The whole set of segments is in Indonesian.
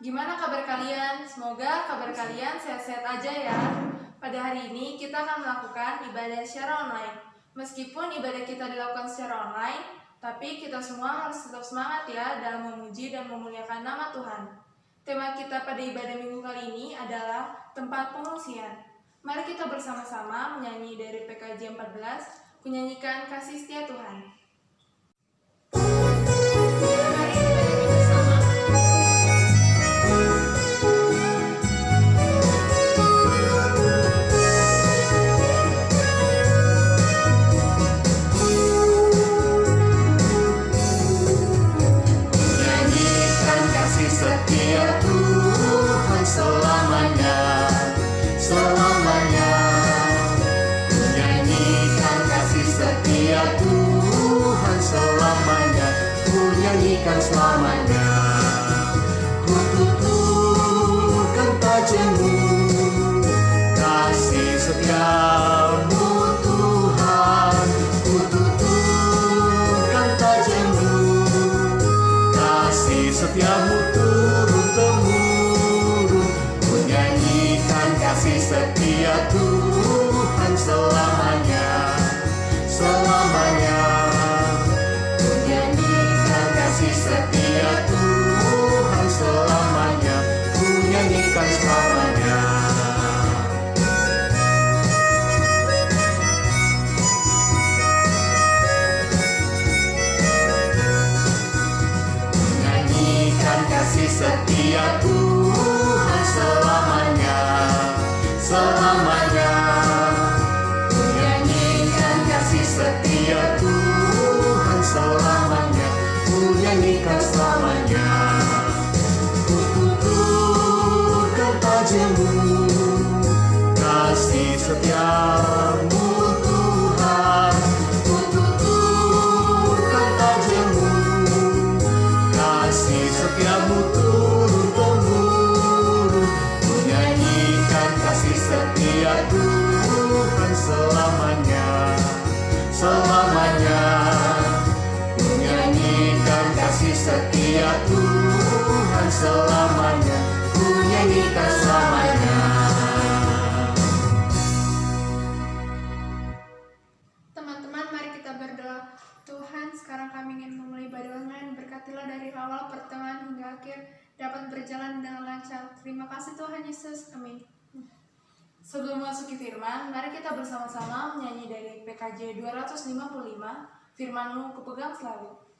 Gimana kabar kalian? Semoga kabar kalian sehat-sehat aja ya. Pada hari ini kita akan melakukan ibadah secara online. Meskipun ibadah kita dilakukan secara online, tapi kita semua harus tetap semangat ya dalam memuji dan memuliakan nama Tuhan. Tema kita pada ibadah minggu kali ini adalah tempat pengungsian. Mari kita bersama-sama menyanyi dari PKJ 14, menyanyikan kasih setia Tuhan. Selamanya ku tuturkan tajammu, kasih setiamu Tuhan. Ku tuturkan tajammu, kasih setiamu turun-temurun. Ku nyanyikan kasih setia Tuhan selamanya, selamanya. Setia Tuhan selamanya, ku nyanyikan selamanya. Ku nyanyikan kasih setia Tuhan selamanya, selamanya. Ku nyanyikan kasih setia Tuhan selamanya, nyanyikan selamanya. Ku tuturkan tajammu, kasih setiamu Tuhan. Ku tuturkan tajammu, kasih setiamu turun-temurun. Ku nyanyikan kasih setia Tuhan selamanya, selamanya. Kasih setia Tuhan selamanya, ku nyanyikan selamanya. Teman-teman, mari kita berdoa. Tuhan, sekarang kami ingin memulai ibadah online. Berkatilah dari awal, pertengahan hingga akhir dapat berjalan dengan lancar. Terima kasih Tuhan Yesus, amin. Sebelum memasuki firman, mari kita bersama-sama menyanyi dari PKJ 255, Firman-Mu kupegang selalu.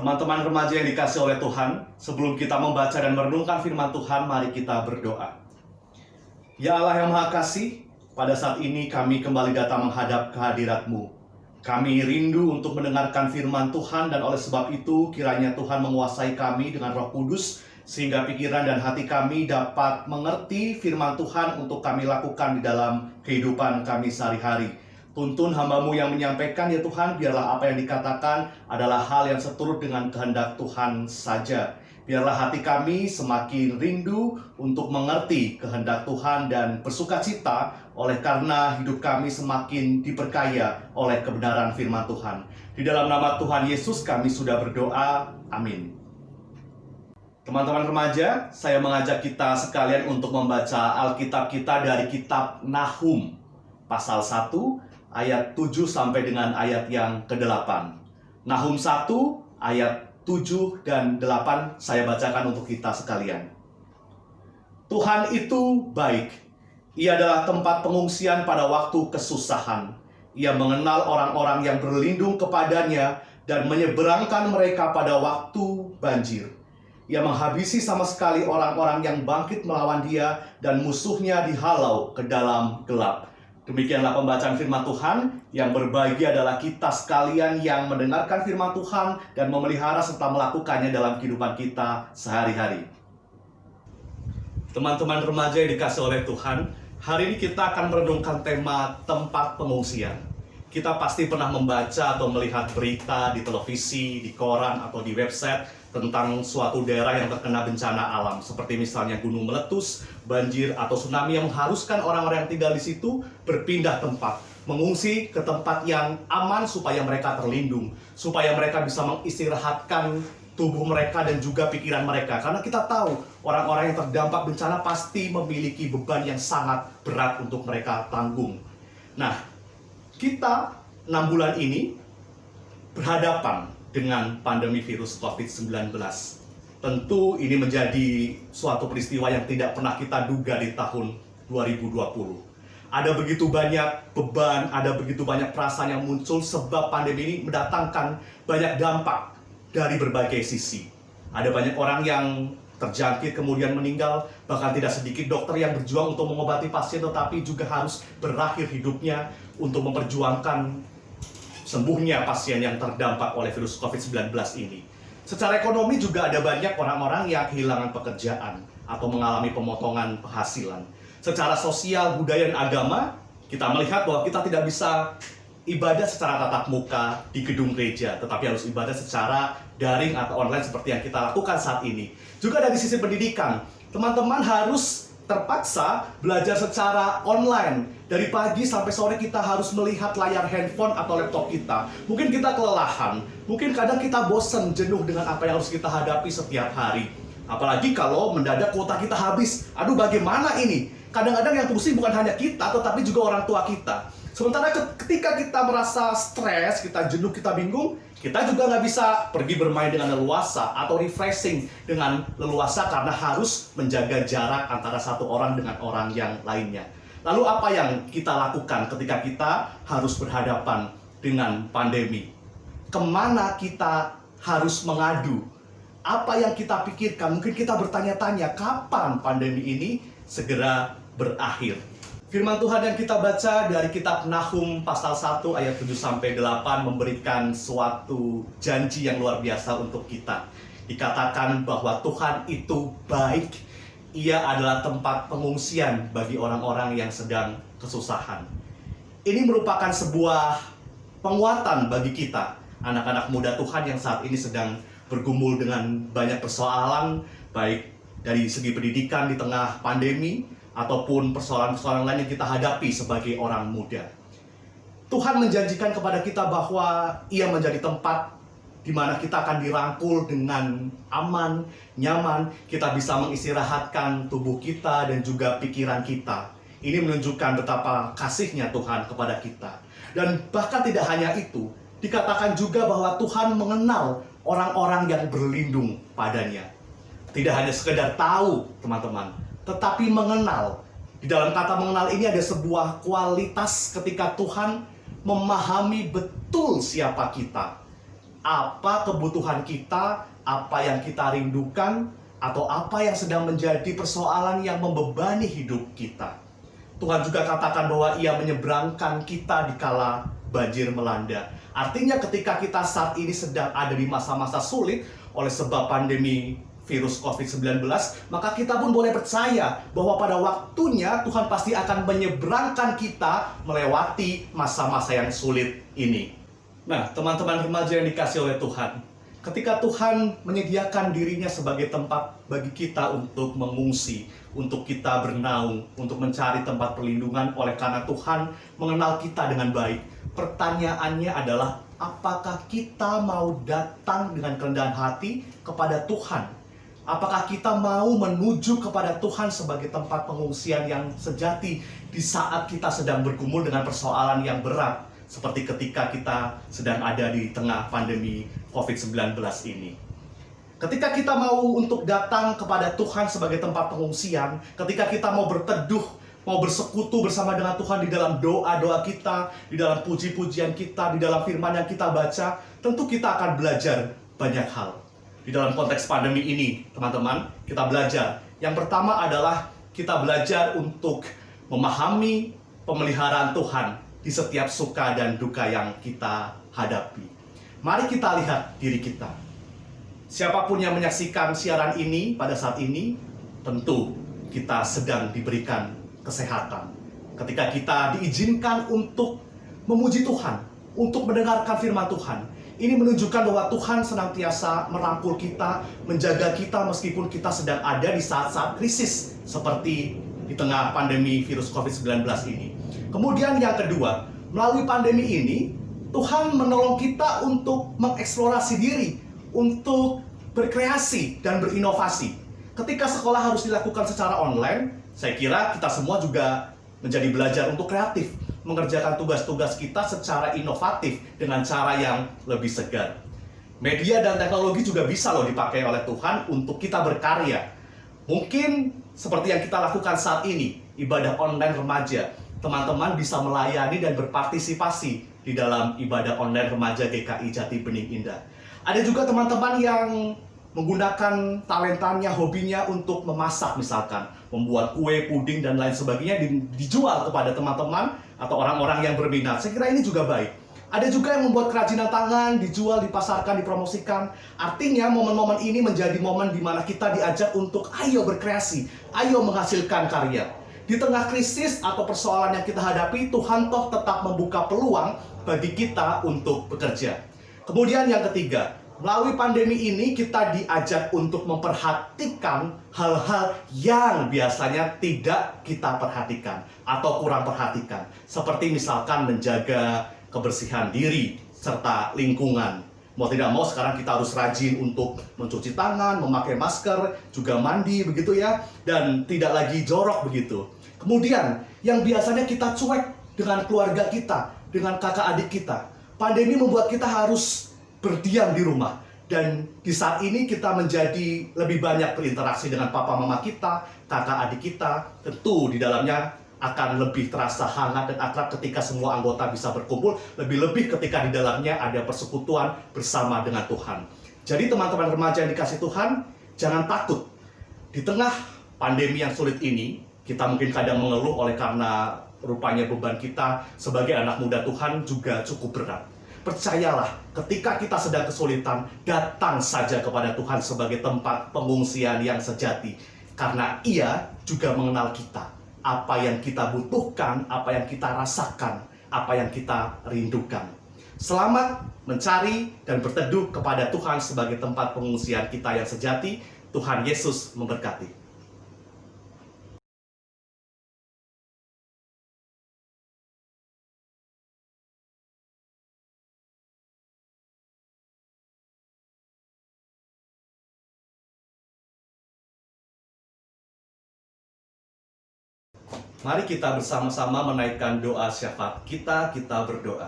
Teman-teman remaja yang dikasih oleh Tuhan, sebelum kita membaca dan merenungkan firman Tuhan, mari kita berdoa. Ya Allah yang Maha Kasih, pada saat ini kami kembali datang menghadap kehadirat-Mu. Kami rindu untuk mendengarkan firman Tuhan, dan oleh sebab itu kiranya Tuhan menguasai kami dengan Roh Kudus, sehingga pikiran dan hati kami dapat mengerti firman Tuhan untuk kami lakukan di dalam kehidupan kami sehari-hari. Tuntun hamba-Mu yang menyampaikan, ya Tuhan, biarlah apa yang dikatakan adalah hal yang seturut dengan kehendak Tuhan saja. Biarlah hati kami semakin rindu untuk mengerti kehendak Tuhan dan bersukacita oleh karena hidup kami semakin diperkaya oleh kebenaran firman Tuhan. Di dalam nama Tuhan Yesus kami sudah berdoa. Amin. Teman-teman remaja, saya mengajak kita sekalian untuk membaca Alkitab kita dari kitab Nahum, pasal 1, ayat 7 sampai dengan ayat yang ke-8. Nahum 1, ayat 7 dan 8 saya bacakan untuk kita sekalian. Tuhan itu baik. Ia adalah tempat pengungsian pada waktu kesusahan. Ia mengenal orang-orang yang berlindung kepadanya dan menyeberangkan mereka pada waktu banjir. Ia menghabisi sama sekali orang-orang yang bangkit melawan dia dan musuhnya dihalau ke dalam gelap. Demikianlah pembacaan firman Tuhan. Yang berbahagia adalah kita sekalian yang mendengarkan firman Tuhan dan memelihara serta melakukannya dalam kehidupan kita sehari-hari. Teman-teman remaja yang dikasih oleh Tuhan, hari ini kita akan merenungkan tema tempat pengungsian. Kita pasti pernah membaca atau melihat berita di televisi, di koran, atau di website tentang suatu daerah yang terkena bencana alam, seperti misalnya gunung meletus, banjir, atau tsunami yang mengharuskan orang-orang yang tinggal di situ berpindah tempat, mengungsi ke tempat yang aman supaya mereka terlindung, supaya mereka bisa mengistirahatkan tubuh mereka dan juga pikiran mereka. Karena kita tahu orang-orang yang terdampak bencana pasti memiliki beban yang sangat berat untuk mereka tanggung. Nah, kita 6 bulan ini berhadapan dengan pandemi virus COVID-19. Tentu ini menjadi suatu peristiwa yang tidak pernah kita duga di tahun 2020. Ada begitu banyak beban, ada begitu banyak perasaan yang muncul sebab pandemi ini mendatangkan banyak dampak dari berbagai sisi. Ada banyak orang yang terjangkit kemudian meninggal, bahkan tidak sedikit dokter yang berjuang untuk mengobati pasien tetapi juga harus berakhir hidupnya untuk memperjuangkan sembuhnya pasien yang terdampak oleh virus COVID-19 ini. Secara ekonomi juga ada banyak orang-orang yang kehilangan pekerjaan atau mengalami pemotongan penghasilan. Secara sosial, budaya, dan agama, kita melihat bahwa kita tidak bisa ibadah secara tatap muka di gedung gereja, tetapi harus ibadah secara daring atau online seperti yang kita lakukan saat ini. Juga dari sisi pendidikan, teman-teman harus terpaksa belajar secara online. Dari pagi sampai sore kita harus melihat layar handphone atau laptop kita. Mungkin kita kelelahan, mungkin kadang kita bosan, jenuh dengan apa yang harus kita hadapi setiap hari. Apalagi kalau mendadak kuota kita habis. Aduh, bagaimana ini? Kadang-kadang yang pusing bukan hanya kita, tetapi juga orang tua kita. Sementara ketika kita merasa stres, kita jenuh, kita bingung, kita juga nggak bisa pergi bermain dengan leluasa atau refreshing dengan leluasa karena harus menjaga jarak antara satu orang dengan orang yang lainnya. Lalu apa yang kita lakukan ketika kita harus berhadapan dengan pandemi? Kemana kita harus mengadu? Apa yang kita pikirkan? Mungkin kita bertanya-tanya, kapan pandemi ini segera berakhir? Firman Tuhan yang kita baca dari kitab Nahum pasal 1 ayat 7-8 memberikan suatu janji yang luar biasa untuk kita. Dikatakan bahwa Tuhan itu baik. Ia adalah tempat pengungsian bagi orang-orang yang sedang kesusahan. Ini merupakan sebuah penguatan bagi kita, anak-anak muda Tuhan yang saat ini sedang bergumul dengan banyak persoalan, baik dari segi pendidikan di tengah pandemi, ataupun persoalan-persoalan lain yang kita hadapi sebagai orang muda. Tuhan menjanjikan kepada kita bahwa Ia menjadi tempat di mana kita akan dirangkul dengan aman, nyaman, kita bisa mengistirahatkan tubuh kita dan juga pikiran kita. Ini menunjukkan betapa kasihnya Tuhan kepada kita. Dan bahkan tidak hanya itu, dikatakan juga bahwa Tuhan mengenal orang-orang yang berlindung padanya. Tidak hanya sekedar tahu, teman-teman, tetapi mengenal. Di dalam kata mengenal ini ada sebuah kualitas ketika Tuhan memahami betul siapa kita, apa kebutuhan kita, apa yang kita rindukan, atau apa yang sedang menjadi persoalan yang membebani hidup kita. Tuhan juga katakan bahwa Ia menyeberangkan kita di kala banjir melanda. Artinya ketika kita saat ini sedang ada di masa-masa sulit oleh sebab pandemi virus COVID-19, maka kita pun boleh percaya bahwa pada waktunya Tuhan pasti akan menyeberangkan kita melewati masa-masa yang sulit ini. Nah, teman-teman remaja yang dikasih oleh Tuhan, Ketika Tuhan menyediakan dirinya sebagai tempat bagi kita untuk mengungsi, untuk kita bernaung, untuk mencari tempat perlindungan oleh karena Tuhan mengenal kita dengan baik. Pertanyaannya adalah, apakah kita mau datang dengan kerendahan hati kepada Tuhan? Apakah kita mau menuju kepada Tuhan sebagai tempat pengungsian yang sejati di saat kita sedang bergumul dengan persoalan yang berat, seperti ketika kita sedang ada di tengah pandemi COVID-19 ini? Ketika kita mau untuk datang kepada Tuhan sebagai tempat pengungsian, ketika kita mau berteduh, mau bersekutu bersama dengan Tuhan di dalam doa-doa kita, di dalam puji-pujian kita, di dalam firman yang kita baca, tentu kita akan belajar banyak hal. Di dalam konteks pandemi ini, teman-teman, kita belajar. Yang pertama adalah kita belajar untuk memahami pemeliharaan Tuhan di setiap suka dan duka yang kita hadapi. Mari kita lihat diri kita. Siapapun yang menyaksikan siaran ini pada saat ini, tentu kita sedang diberikan kesehatan. Ketika kita diizinkan untuk memuji Tuhan, untuk mendengarkan firman Tuhan, ini menunjukkan bahwa Tuhan senantiasa merangkul kita, menjaga kita meskipun kita sedang ada di saat-saat krisis seperti di tengah pandemi virus COVID-19 ini. Kemudian yang kedua, melalui pandemi ini, Tuhan menolong kita untuk mengeksplorasi diri, untuk berkreasi dan berinovasi. Ketika sekolah harus dilakukan secara online, saya kira kita semua juga menjadi belajar untuk kreatif, mengerjakan tugas-tugas kita secara inovatif dengan cara yang lebih segar. Media dan teknologi juga bisa loh dipakai oleh Tuhan untuk kita berkarya. Mungkin seperti yang kita lakukan saat ini, ibadah online remaja. Teman-teman bisa melayani dan berpartisipasi di dalam ibadah online remaja GKI Jati Bening Indah. Ada juga teman-teman yang menggunakan talentanya, hobinya untuk memasak misalkan, membuat kue, puding, dan lain sebagainya dijual kepada teman-teman atau orang-orang yang berminat. Saya kira ini juga baik. Ada juga yang membuat kerajinan tangan, dijual, dipasarkan, dipromosikan. Artinya momen-momen ini menjadi momen di mana kita diajak untuk ayo berkreasi, ayo menghasilkan karya. Di tengah krisis atau persoalan yang kita hadapi, Tuhan toh tetap membuka peluang bagi kita untuk bekerja. Kemudian yang ketiga, melalui pandemi ini kita diajak untuk memperhatikan hal-hal yang biasanya tidak kita perhatikan atau kurang perhatikan. Seperti misalkan menjaga kebersihan diri serta lingkungan. Mau tidak mau sekarang kita harus rajin untuk mencuci tangan, memakai masker, juga mandi begitu ya, dan tidak lagi jorok begitu. Kemudian yang biasanya kita cuek dengan keluarga kita, dengan kakak adik kita. Pandemi membuat kita harus berdiam di rumah. Dan di saat ini kita menjadi lebih banyak berinteraksi dengan papa mama kita, kakak adik kita. Tentu di dalamnya akan lebih terasa hangat dan akrab ketika semua anggota bisa berkumpul. Lebih-lebih ketika di dalamnya ada persekutuan bersama dengan Tuhan. Jadi teman-teman remaja yang dikasih Tuhan, jangan takut. Di tengah pandemi yang sulit ini, kita mungkin kadang mengeluh oleh karena rupanya beban kita sebagai anak muda Tuhan juga cukup berat. Percayalah, ketika kita sedang kesulitan, datang saja kepada Tuhan sebagai tempat pengungsian yang sejati. Karena Ia juga mengenal kita. Apa yang kita butuhkan, apa yang kita rasakan, apa yang kita rindukan. Selamat mencari dan berteduh kepada Tuhan sebagai tempat pengungsian kita yang sejati. Tuhan Yesus memberkati. Mari kita bersama-sama menaikkan doa syafaat kita berdoa.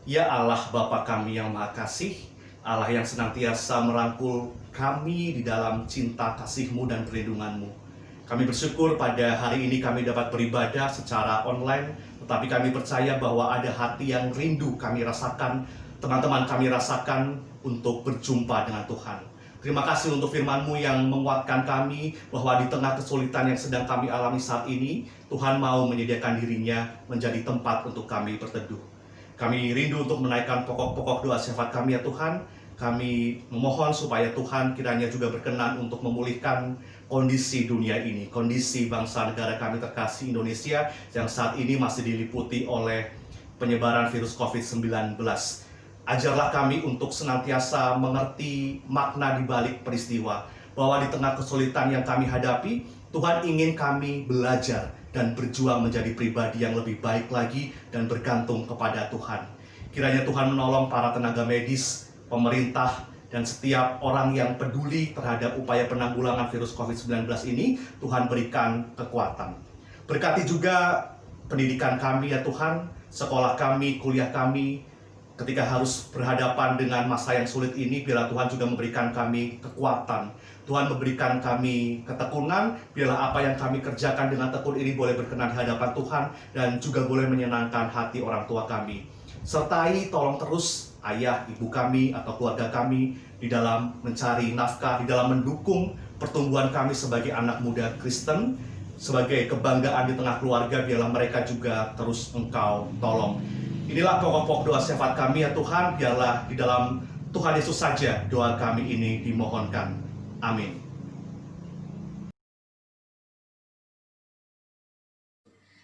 Ya Allah Bapa kami yang Maha Kasih, Allah yang senantiasa merangkul kami di dalam cinta kasih-Mu dan perlindungan-Mu. Kami bersyukur pada hari ini kami dapat beribadah secara online, tetapi kami percaya bahwa ada hati yang rindu kami rasakan, teman-teman kami rasakan untuk berjumpa dengan Tuhan. Terima kasih untuk firman-Mu yang menguatkan kami bahwa di tengah kesulitan yang sedang kami alami saat ini, Tuhan mau menyediakan dirinya menjadi tempat untuk kami berteduh. Kami rindu untuk menaikkan pokok-pokok doa syafaat kami ya Tuhan. Kami memohon supaya Tuhan kiranya juga berkenan untuk memulihkan kondisi dunia ini, kondisi bangsa negara kami terkasih Indonesia yang saat ini masih diliputi oleh penyebaran virus COVID-19. Ajarlah kami untuk senantiasa mengerti makna di balik peristiwa, bahwa di tengah kesulitan yang kami hadapi, Tuhan ingin kami belajar dan berjuang menjadi pribadi yang lebih baik lagi dan bergantung kepada Tuhan. Kiranya Tuhan menolong para tenaga medis, pemerintah, dan setiap orang yang peduli terhadap upaya penanggulangan virus COVID-19 ini. Tuhan berikan kekuatan. Berkati juga pendidikan kami ya Tuhan, sekolah kami, kuliah kami, ketika harus berhadapan dengan masa yang sulit ini. Biarlah Tuhan juga memberikan kami kekuatan. Tuhan memberikan kami ketekunan. Biarlah apa yang kami kerjakan dengan tekun ini boleh berkenan di hadapan Tuhan dan juga boleh menyenangkan hati orang tua kami. Sertai tolong terus ayah, ibu kami atau keluarga kami di dalam mencari nafkah, di dalam mendukung pertumbuhan kami sebagai anak muda Kristen, sebagai kebanggaan di tengah keluarga. Biarlah mereka juga terus Engkau tolong. Inilah pokok-pokok doa syafaat kami ya Tuhan. Biarlah di dalam Tuhan Yesus saja doa kami ini dimohonkan. Amin.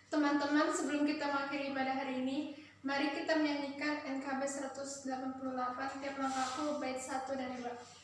Teman-teman, sebelum kita mengakhiri ibadah hari ini, mari kita menyanyikan NKB 188 tiap langkahku bait 1 dan 2.